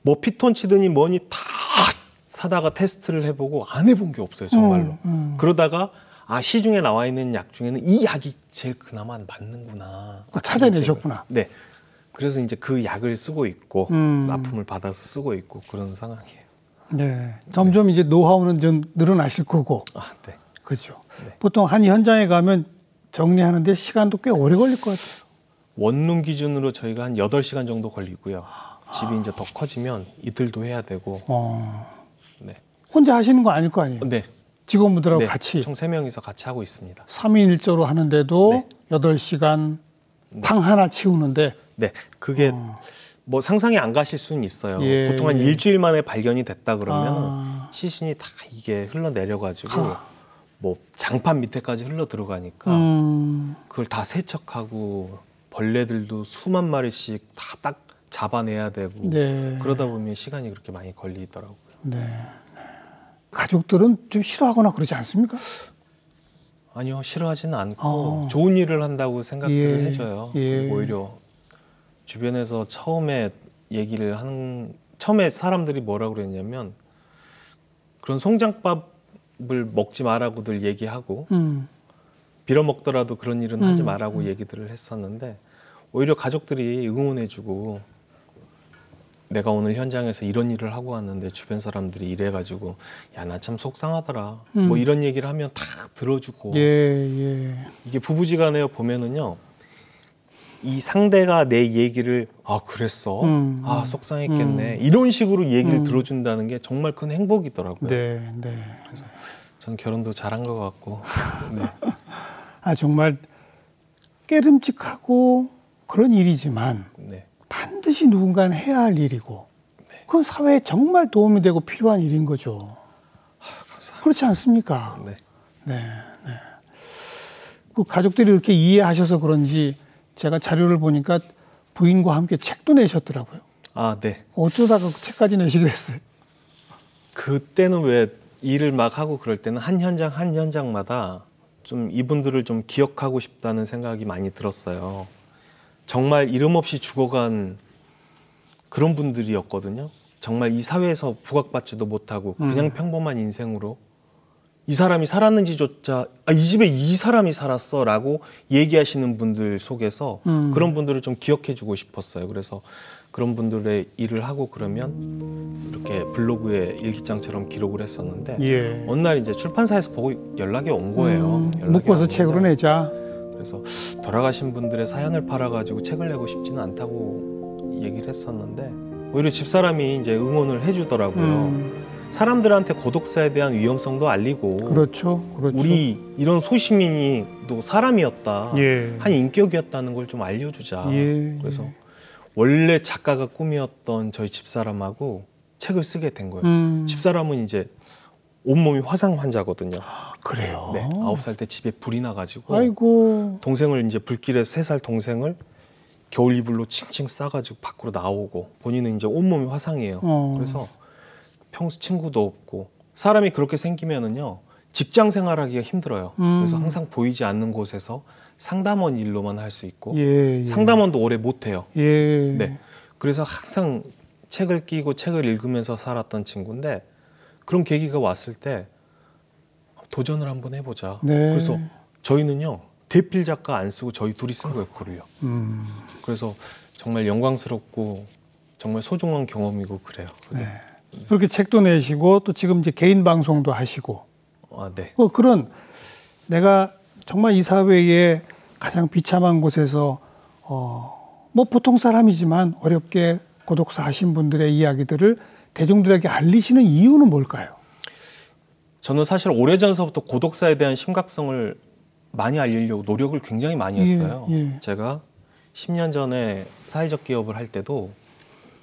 뭐 피톤치드니 뭐니 다 사다가 테스트를 해보고 안 해본 게 없어요. 정말로. 그러다가 시중에 나와 있는 약 중에는 이 약이 제일 그나마 맞는구나. 찾아내셨구나. 네. 그래서 이제 그 약을 쓰고 있고 납품을 받아서 쓰고 있고 그런 상황이에요. 네. 점점 이제 노하우는 좀 늘어나실 거고. 네. 그렇죠. 네. 보통 한 현장에 가면 정리하는데 시간도 꽤 오래 걸릴 것 같아요. 원룸 기준으로 저희가 한 8시간 정도 걸리고요. 집이 이제 더 커지면 이틀도 해야 되고. 네. 혼자 하시는 거 아닐 거 아니에요? 네. 직원분들하고 네. 같이. 총 3명이서 같이 하고 있습니다. 3인 1조로 하는데도 네. 8시간 방 하나 치우는데. 네. 그게 뭐 상상이 안 가실 수는 있어요. 예. 보통 한 일주일 만에 발견이 됐다 그러면 시신이 다 이게 흘러내려가지고 뭐 장판 밑에까지 흘러 들어가니까 그걸 다 세척하고 벌레들도 수만 마리씩 다 딱 잡아내야 되고 네. 그러다 보면 시간이 그렇게 많이 걸리더라고요. 네. 가족들은 좀 싫어하거나 그러지 않습니까? 아니요, 싫어하지는 않고 좋은 일을 한다고 생각을 해줘요. 오히려 주변에서 처음에 처음에 사람들이 뭐라고 그랬냐면 그런 송장밥을 먹지 말라고들 얘기하고 빌어먹더라도 그런 일은 하지 말라고 얘기들을 했었는데 오히려 가족들이 응원해주고 내가 오늘 현장에서 이런 일을 하고 왔는데 주변 사람들이 이래가지고 야, 나 참 속상하더라. 뭐 이런 얘기를 하면 다 들어주고 이게 부부지간에 보면은요. 이 상대가 내 얘기를 그랬어? 속상했겠네. 이런 식으로 얘기를 들어준다는 게 정말 큰 행복이더라고요. 네. 그래서 전 결혼도 잘한 것 같고. 네. 정말 깨름직하고 그런 일이지만 네. 반드시 누군가는 해야 할 일이고 그건 사회에 정말 도움이 되고 필요한 일인 거죠. 감사합니다. 그렇지 않습니까? 네. 네. 그 가족들이 이렇게 이해하셔서 그런지 제가 자료를 보니까 부인과 함께 책도 내셨더라고요. 네. 어쩌다가 그 책까지 내시게 됐어요? 그때는 왜 일을 막 하고 그럴 때는 한 현장마다 좀 이분들을 좀 기억하고 싶다는 생각이 많이 들었어요. 정말 이름 없이 죽어간 그런 분들이었거든요. 정말 이 사회에서 부각받지도 못하고 그냥 평범한 인생으로 이 사람이 살았는지조차 이 집에 이 사람이 살았어라고 얘기하시는 분들 속에서 그런 분들을 좀 기억해주고 싶었어요. 그래서 그런 분들의 일을 하고 그러면 이렇게 블로그에 일기장처럼 기록을 했었는데 예. 어느 날 이제 출판사에서 보고 연락이 온 거예요. 묶어서 책으로 내자. 그래서 돌아가신 분들의 사연을 팔아가지고 책을 내고 싶지는 않다고 얘기를 했었는데 오히려 집사람이 이제 응원을 해주더라고요. 사람들한테 고독사에 대한 위험성도 알리고 그렇죠. 우리 이런 소시민이 또 사람이었다. 예. 한 인격이었다는 걸 좀 알려주자. 예. 그래서 원래 작가가 꿈이었던 저희 집사람하고 책을 쓰게 된 거예요. 집사람은 이제 온몸이 화상 환자거든요. 그래요? 네, 9살 때 집에 불이 나가지고 아이고. 동생을 이제 불길에 3살 동생을 겨울 이불로 칭칭 싸가지고 밖으로 나오고 본인은 이제 온몸이 화상이에요. 그래서 평소 친구도 없고 사람이 그렇게 생기면은요 직장 생활하기가 힘들어요. 그래서 항상 보이지 않는 곳에서 상담원 일로만 할 수 있고 예. 상담원도 오래 못 해요. 예. 네, 그래서 항상 책을 끼고 책을 읽으면서 살았던 친구인데 그런 계기가 왔을 때 도전을 한번 해보자. 네. 그래서 저희는요 대필 작가 안 쓰고 저희 둘이 쓴 거예요, 글을요. 그래서 정말 영광스럽고 정말 소중한 경험이고 그래요. 네. 그렇게 책도 내시고 또 지금 이제 개인 방송도 하시고. 네. 그런 내가 정말 이 사회에 가장 비참한 곳에서 뭐 보통 사람이지만 어렵게 고독사 하신 분들의 이야기들을 대중들에게 알리시는 이유는 뭘까요? 저는 사실 오래전서부터 고독사에 대한 심각성을 많이 알리려고 노력을 굉장히 많이 했어요. 제가 10년 전에 사회적 기업을 할 때도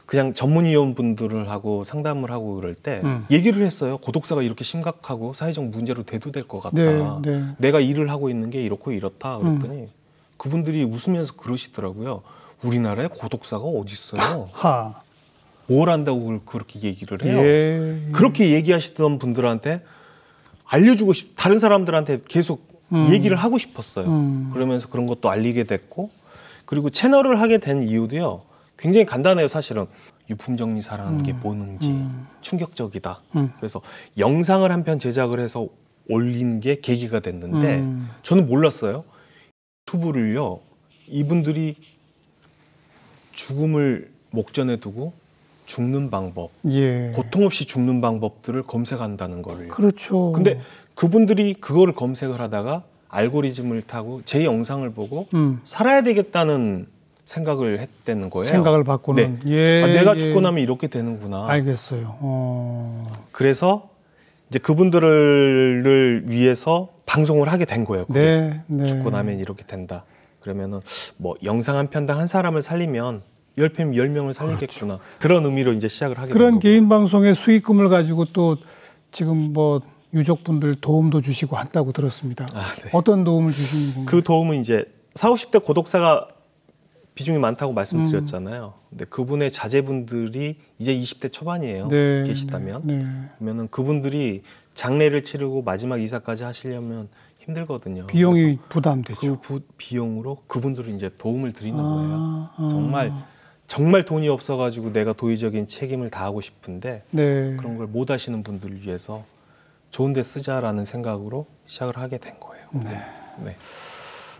그냥 전문위원분들을 하고 상담을 하고 그럴 때 얘기를 했어요. 고독사가 이렇게 심각하고 사회적 문제로 대두될 것 같다. 네. 내가 일을 하고 있는 게 이렇고 이렇다. 그랬더니 그분들이 웃으면서 그러시더라고요. 우리나라에 고독사가 어디 있어요? 뭘 안다고 그렇게 얘기를 해요? 예. 그렇게 얘기하시던 분들한테 알려주고 다른 사람들한테 계속 얘기를 하고 싶었어요. 그러면서 그런 것도 알리게 됐고 그리고 채널을 하게 된 이유도요. 굉장히 간단해요. 사실은 유품정리사라는 게 뭐는지 충격적이다. 그래서 영상을 한 편 제작을 해서 올린 게 계기가 됐는데 저는 몰랐어요. 유튜브를요. 이분들이 죽음을 목전에 두고 죽는 방법, 예. 고통 없이 죽는 방법들을 검색한다는 거를요. 그렇죠. 근데 그분들이 그거를 검색을 하다가 알고리즘을 타고 제 영상을 보고 살아야 되겠다는 생각을 했다는 거예요. 생각을 바꾸는. 네. 예, 내가 죽고 나면 이렇게 되는구나. 알겠어요. 그래서 이제 그분들을 위해서 방송을 하게 된 거예요. 그게. 죽고 나면 이렇게 된다. 그러면은 뭐 영상 한 편당 한 사람을 살리면 10명을 살리겠구나. 그렇죠. 그런 의미로 이제 시작을 하게 된 그런 거고. 개인 방송의 수익금을 가지고 또 지금 뭐 유족분들 도움도 주시고 한다고 들었습니다. 네. 어떤 도움을 주시는 건가요? 그 도움은 이제 40, 50대 고독사가 비중이 많다고 말씀드렸잖아요. 근데 그분의 자제분들이 이제 20대 초반이에요. 계시다면. 그러면은 그분들이 장례를 치르고 마지막 이사까지 하시려면 힘들거든요. 비용이 부담되죠. 그 비용으로 그분들을 이제 도움을 드리는 거예요. 정말 돈이 없어가지고 내가 도의적인 책임을 다하고 싶은데 그런 걸 못 하시는 분들을 위해서 좋은 데 쓰자라는 생각으로 시작을 하게 된 거예요. 네.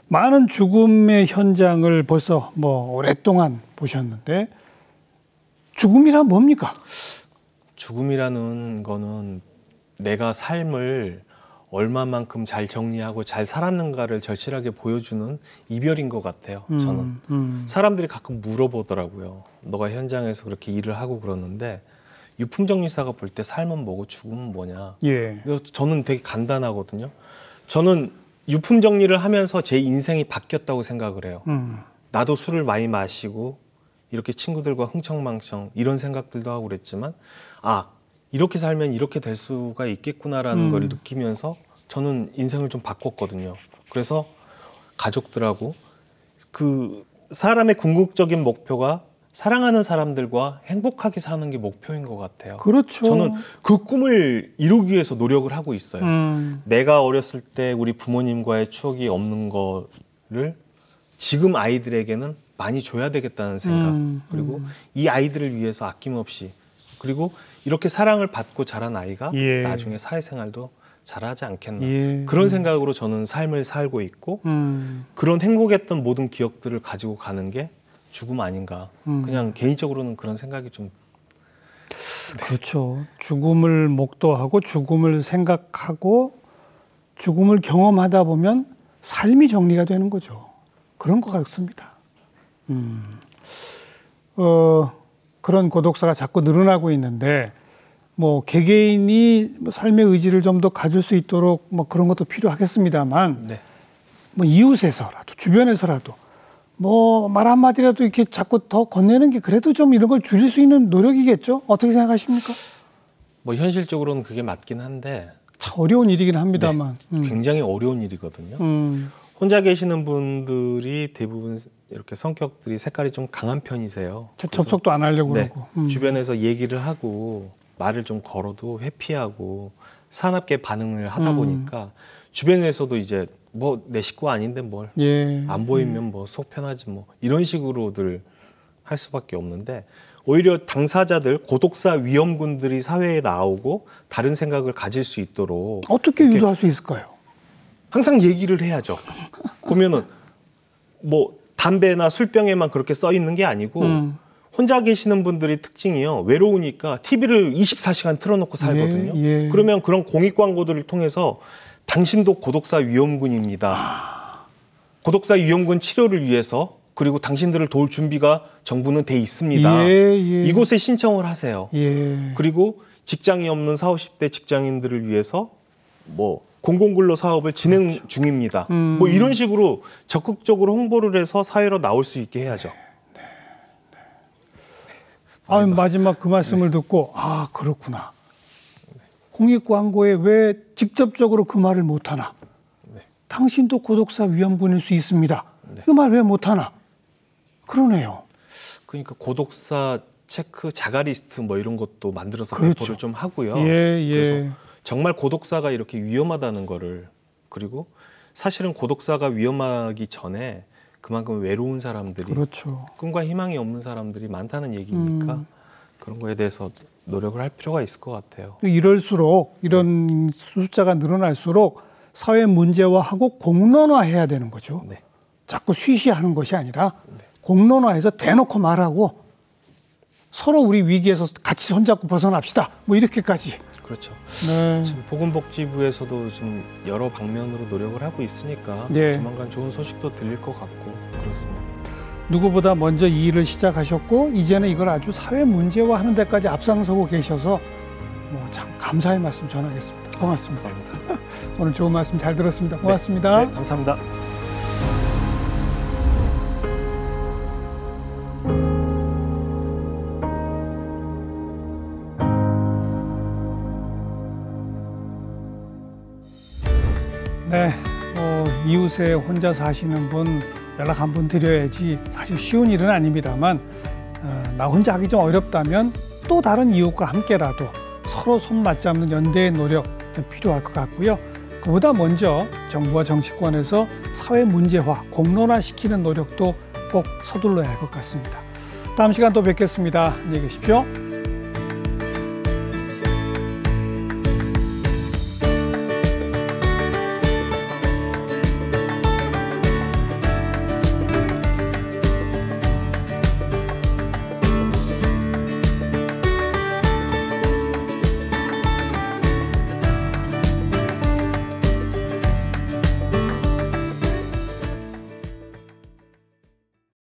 많은 죽음의 현장을 벌써 뭐 오랫동안 보셨는데 죽음이란 뭡니까? 죽음이라는 거는 내가 삶을 얼마만큼 잘 정리하고 잘 살았는가를 절실하게 보여주는 이별인 것 같아요. 저는 사람들이 가끔 물어보더라고요. 너가 현장에서 그렇게 일을 하고 그러는데 유품정리사가 볼 때 삶은 뭐고 죽음은 뭐냐. 그래서 저는 되게 간단하거든요. 저는 유품정리를 하면서 제 인생이 바뀌었다고 생각을 해요. 나도 술을 많이 마시고 이렇게 친구들과 흥청망청 이런 생각들도 하고 그랬지만 이렇게 살면 이렇게 될 수가 있겠구나라는 걸 느끼면서 저는 인생을 좀 바꿨거든요. 그래서 가족들하고 그 사람의 궁극적인 목표가 사랑하는 사람들과 행복하게 사는 게 목표인 것 같아요. 그렇죠. 저는 그 꿈을 이루기 위해서 노력을 하고 있어요. 내가 어렸을 때 우리 부모님과의 추억이 없는 거를 지금 아이들에게는 많이 줘야 되겠다는 생각. 그리고 이 아이들을 위해서 아낌없이 그리고 이렇게 사랑을 받고 자란 아이가 나중에 사회생활도 잘하지 않겠나. 예. 그런 생각으로 저는 삶을 살고 있고 그런 행복했던 모든 기억들을 가지고 가는 게 죽음 아닌가. 그냥 개인적으로는 그런 생각이 좀. 그렇죠. 죽음을 목도하고 죽음을 생각하고 죽음을 경험하다 보면 삶이 정리가 되는 거죠. 그런 것 같습니다. 그런 고독사가 자꾸 늘어나고 있는데 뭐 개개인이 삶의 의지를 좀 더 가질 수 있도록 뭐 그런 것도 필요하겠습니다만 네. 뭐 이웃에서라도 주변에서라도 뭐 말 한마디라도 이렇게 자꾸 더 건네는 게 그래도 좀 이런 걸 줄일 수 있는 노력이겠죠? 어떻게 생각하십니까? 뭐 현실적으로는 그게 맞긴 한데 참 어려운 일이긴 합니다만. 네, 굉장히 어려운 일이거든요. 혼자 계시는 분들이 대부분 이렇게 성격들이 색깔이 좀 강한 편이세요. 접촉도 안 하려고 네, 그러고. 주변에서 얘기를 하고 말을 좀 걸어도 회피하고 사납게 반응을 하다 보니까 주변에서도 이제 뭐 내 식구 아닌데 뭘 안 보이면 뭐 속 편하지 뭐 이런 식으로들 할 수밖에 없는데 오히려 당사자들 고독사 위험군들이 사회에 나오고 다른 생각을 가질 수 있도록 어떻게 유도할 수 있을까요? 항상 얘기를 해야죠. 보면은 뭐 담배나 술병에만 그렇게 써 있는 게 아니고 혼자 계시는 분들의 특징이요. 외로우니까 TV를 24시간 틀어놓고 살거든요. 예. 그러면 그런 공익 광고들을 통해서 당신도 고독사 위험군입니다. 고독사 위험군 치료를 위해서 그리고 당신들을 도울 준비가 정부는 돼 있습니다. 이곳에 신청을 하세요. 그리고 직장이 없는 40, 50대 직장인들을 위해서 뭐 공공근로 사업을 진행 중입니다. 뭐 이런 식으로 적극적으로 홍보를 해서 사회로 나올 수 있게 해야죠. 마지막 그 말씀을 듣고 아 그렇구나. 공익 광고에 왜 직접적으로 그 말을 못하나. 당신도 고독사 위험군일 수 있습니다. 그 말 왜 못하나. 그러네요. 그러니까 고독사 체크 자가 리스트 뭐 이런 것도 만들어서 그렇죠. 배포를 좀 하고요. 그래서 정말 고독사가 이렇게 위험하다는 거를 그리고 사실은 고독사가 위험하기 전에 그만큼 외로운 사람들이 그렇죠. 꿈과 희망이 없는 사람들이 많다는 얘기니까 그런 거에 대해서 노력을 할 필요가 있을 것 같아요. 이럴수록 이런 숫자가 늘어날수록 사회 문제화하고 공론화해야 되는 거죠. 네. 자꾸 쉬쉬하는 것이 아니라 공론화해서 대놓고 말하고 서로 우리 위기에서 같이 손잡고 벗어납시다. 뭐 이렇게까지. 그렇죠. 네. 지금 보건복지부에서도 좀 여러 방면으로 노력을 하고 있으니까 조만간 좋은 소식도 들릴 것 같고 그렇습니다. 누구보다 먼저 이 일을 시작하셨고 이제는 이걸 아주 사회 문제화하는 데까지 앞장서고 계셔서 뭐 참 감사의 말씀 전하겠습니다. 고맙습니다. 감사합니다. 오늘 좋은 말씀 잘 들었습니다. 고맙습니다. 네, 감사합니다. 네, 이웃에 혼자 사시는 분 연락 한번 드려야지 사실 쉬운 일은 아닙니다만 나 혼자 하기 좀 어렵다면 또 다른 이웃과 함께라도 서로 손 맞잡는 연대의 노력 필요할 것 같고요. 그보다 먼저 정부와 정치권에서 사회 문제화, 공론화시키는 노력도 꼭 서둘러야 할 것 같습니다. 다음 시간 또 뵙겠습니다. 안녕히 계십시오.